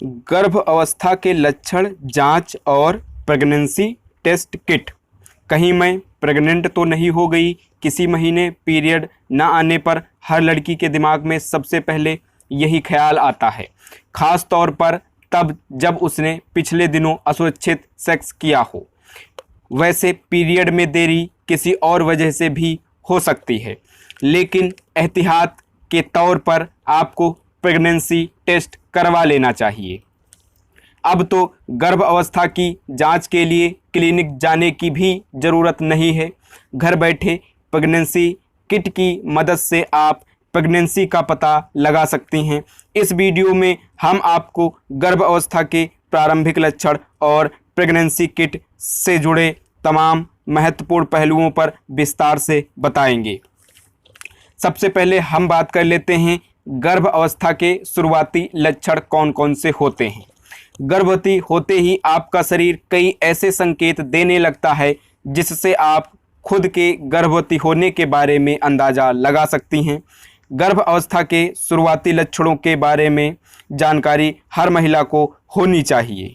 गर्भ अवस्था के लक्षण, जांच और प्रेगनेंसी टेस्ट किट। कहीं मैं प्रेग्नेंट तो नहीं हो गई। किसी महीने पीरियड न आने पर हर लड़की के दिमाग में सबसे पहले यही ख्याल आता है, खास तौर पर तब जब उसने पिछले दिनों असुरक्षित सेक्स किया हो। वैसे पीरियड में देरी किसी और वजह से भी हो सकती है, लेकिन एहतियात के तौर पर आपको प्रेगनेंसी टेस्ट करवा लेना चाहिए। अब तो गर्भ अवस्था की जांच के लिए क्लिनिक जाने की भी ज़रूरत नहीं है। घर बैठे प्रेगनेंसी किट की मदद से आप प्रेगनेंसी का पता लगा सकती हैं। इस वीडियो में हम आपको गर्भ अवस्था के प्रारंभिक लक्षण और प्रेगनेंसी किट से जुड़े तमाम महत्वपूर्ण पहलुओं पर विस्तार से बताएंगे। सबसे पहले हम बात कर लेते हैं गर्भ अवस्था के शुरुआती लक्षण कौन कौन से होते हैं। गर्भवती होते ही आपका शरीर कई ऐसे संकेत देने लगता है जिससे आप खुद के गर्भवती होने के बारे में अंदाज़ा लगा सकती हैं। गर्भ अवस्था के शुरुआती लक्षणों के बारे में जानकारी हर महिला को होनी चाहिए।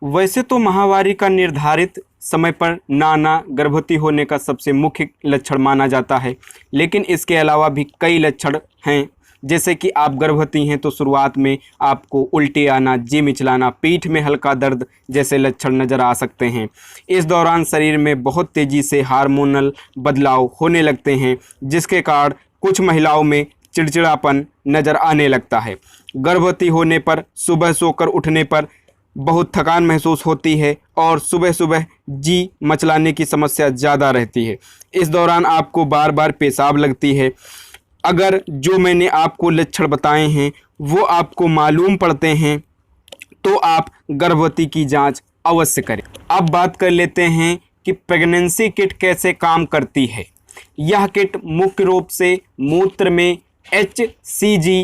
वैसे तो माहवारी का निर्धारित समय पर ना आना गर्भवती होने का सबसे मुख्य लक्षण माना जाता है, लेकिन इसके अलावा भी कई लक्षण हैं। जैसे कि आप गर्भवती हैं तो शुरुआत में आपको उल्टी आना, जी मिचलाना, पीठ में हल्का दर्द जैसे लक्षण नज़र आ सकते हैं। इस दौरान शरीर में बहुत तेज़ी से हार्मोनल बदलाव होने लगते हैं, जिसके कारण कुछ महिलाओं में चिड़चिड़ापन नज़र आने लगता है। गर्भवती होने पर सुबह सोकर उठने पर बहुत थकान महसूस होती है और सुबह सुबह जी मचलाने की समस्या ज़्यादा रहती है। इस दौरान आपको बार बार पेशाब लगती है। अगर जो मैंने आपको लक्षण बताए हैं वो आपको मालूम पड़ते हैं तो आप गर्भवती की जांच अवश्य करें। अब बात कर लेते हैं कि प्रेगनेंसी किट कैसे काम करती है। यह किट मुख्य रूप से मूत्र में HCG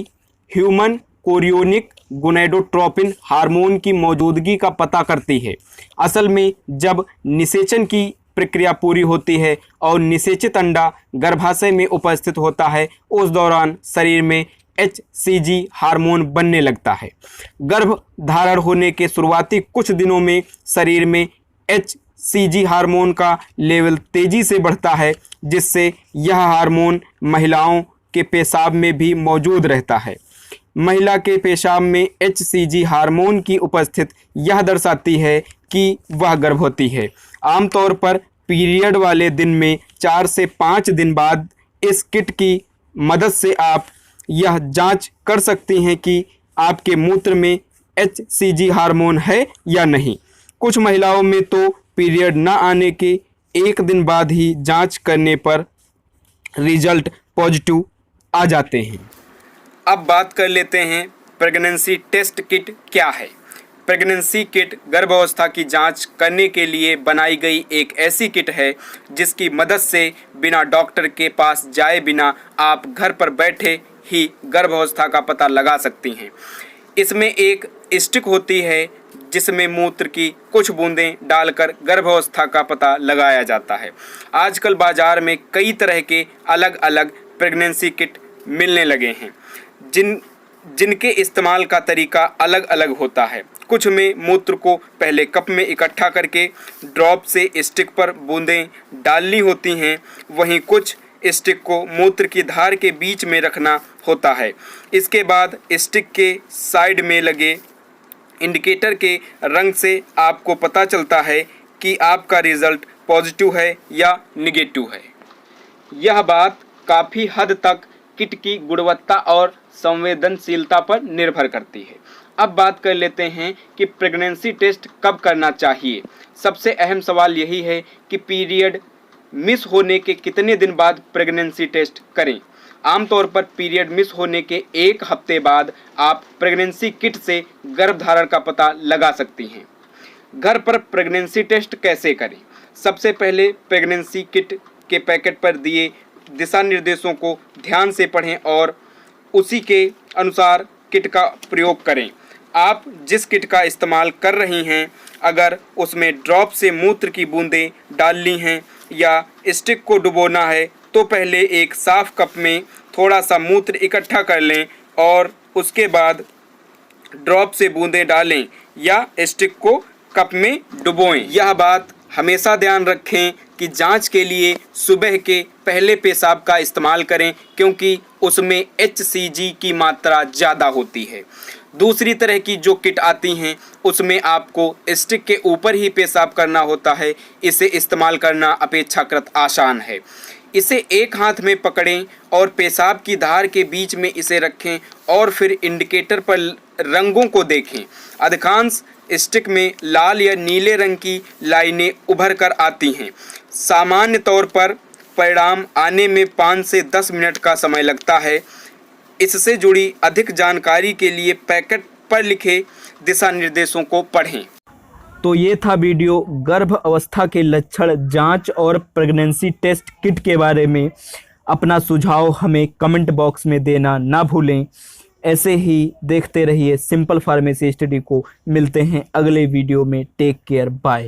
human chorionic gonadotropin hormone की मौजूदगी का पता करती है। असल में जब निषेचन की प्रक्रिया पूरी होती है और निषेचित अंडा गर्भाशय में उपस्थित होता है, उस दौरान शरीर में HCG हार्मोन बनने लगता है। गर्भ धारण होने के शुरुआती कुछ दिनों में शरीर में HCG हार्मोन का लेवल तेज़ी से बढ़ता है, जिससे यह हार्मोन महिलाओं के पेशाब में भी मौजूद रहता है। महिला के पेशाब में HCG हार्मोन की उपस्थिति यह दर्शाती है कि वह गर्भवती है। आमतौर पर पीरियड वाले दिन में 4 से 5 दिन बाद इस किट की मदद से आप यह जांच कर सकती हैं कि आपके मूत्र में HCG हार्मोन है या नहीं। कुछ महिलाओं में तो पीरियड न आने के 1 दिन बाद ही जांच करने पर रिजल्ट पॉजिटिव आ जाते हैं। अब बात कर लेते हैं प्रेगनेंसी टेस्ट किट क्या है। प्रेगनेंसी किट गर्भावस्था की जांच करने के लिए बनाई गई एक ऐसी किट है जिसकी मदद से बिना डॉक्टर के पास जाए बिना आप घर पर बैठे ही गर्भावस्था का पता लगा सकती हैं। इसमें एक स्टिक होती है जिसमें मूत्र की कुछ बूंदें डालकर गर्भावस्था का पता लगाया जाता है। आजकल बाज़ार में कई तरह के अलग अलग प्रेगनेंसी किट मिलने लगे हैं जिनके इस्तेमाल का तरीका अलग अलग होता है। कुछ में मूत्र को पहले कप में इकट्ठा करके ड्रॉप से स्टिक पर बूंदें डालनी होती हैं, वहीं कुछ स्टिक को मूत्र की धार के बीच में रखना होता है। इसके बाद स्टिक के साइड में लगे इंडिकेटर के रंग से आपको पता चलता है कि आपका रिज़ल्ट पॉजिटिव है या निगेटिव है। यह बात काफ़ी हद तक किट की गुणवत्ता और संवेदनशीलता पर निर्भर करती है। अब बात कर लेते हैं कि प्रेगनेंसी टेस्ट कब करना चाहिए। सबसे अहम सवाल यही है कि पीरियड मिस होने के कितने दिन बाद प्रेगनेंसी टेस्ट करें। आमतौर पर पीरियड मिस होने के 1 हफ्ते बाद आप प्रेगनेंसी किट से गर्भधारण का पता लगा सकती हैं। घर पर प्रेगनेंसी टेस्ट कैसे करें। सबसे पहले प्रेगनेंसी किट के पैकेट पर दिए दिशा निर्देशों को ध्यान से पढ़ें और उसी के अनुसार किट का प्रयोग करें। आप जिस किट का इस्तेमाल कर रही हैं, अगर उसमें ड्रॉप से मूत्र की बूंदें डालनी हैं या स्टिक को डुबोना है तो पहले एक साफ कप में थोड़ा सा मूत्र इकट्ठा कर लें और उसके बाद ड्रॉप से बूंदें डालें या स्टिक को कप में डुबोएं। यह बात हमेशा ध्यान रखें कि जांच के लिए सुबह के पहले पेशाब का इस्तेमाल करें, क्योंकि उसमें HCG की मात्रा ज़्यादा होती है। दूसरी तरह की जो किट आती हैं उसमें आपको स्टिक के ऊपर ही पेशाब करना होता है। इसे इस्तेमाल करना अपेक्षाकृत आसान है। इसे एक हाथ में पकड़ें और पेशाब की धार के बीच में इसे रखें और फिर इंडिकेटर पर रंगों को देखें। अधिकांश स्टिक में लाल या नीले रंग की लाइनें उभर कर आती हैं। सामान्य तौर पर परिणाम आने में 5 से 10 मिनट का समय लगता है। इससे जुड़ी अधिक जानकारी के लिए पैकेट पर लिखे दिशा निर्देशों को पढ़ें। तो ये था वीडियो गर्भ अवस्था के लक्षण जांच और प्रेगनेंसी टेस्ट किट के बारे में। अपना सुझाव हमें कमेंट बॉक्स में देना ना भूलें। ऐसे ही देखते रहिए सिंपल फार्मेसी स्टडी को। मिलते हैं अगले वीडियो में। Take care, bye.